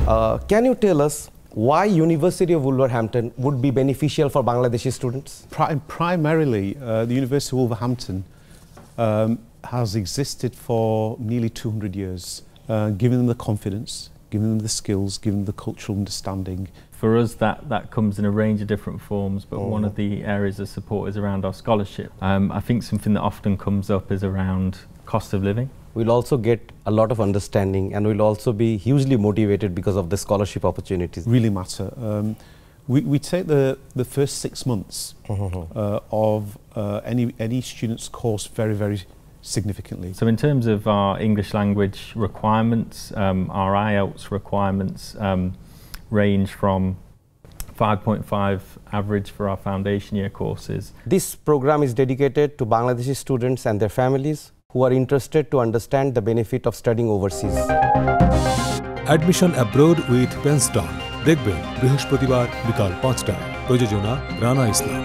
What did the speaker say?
Can you tell us why University of Wolverhampton would be beneficial for Bangladeshi students? Primarily, the University of Wolverhampton has existed for nearly 200 years, giving them the confidence, giving them the skills, giving them the cultural understanding. For us, that comes in a range of different forms, but one of the areas of support is around our scholarship. I think something that often comes up is around cost of living. We'll also get a lot of understanding, and we'll also be hugely motivated because of the scholarship opportunities. Really matter. We take the first 6 months of any student's course very, very significantly. So in terms of our English language requirements, our IELTS requirements range from 5.5 average for our foundation year courses. This program is dedicated to Bangladeshi students and their families who are interested to understand the benefit of studying overseas. Admission abroad with Penston দেখবেন বৃহস্পতিবার বিকাল ৫টায়। প্রযোজনা রানা ইসলাম।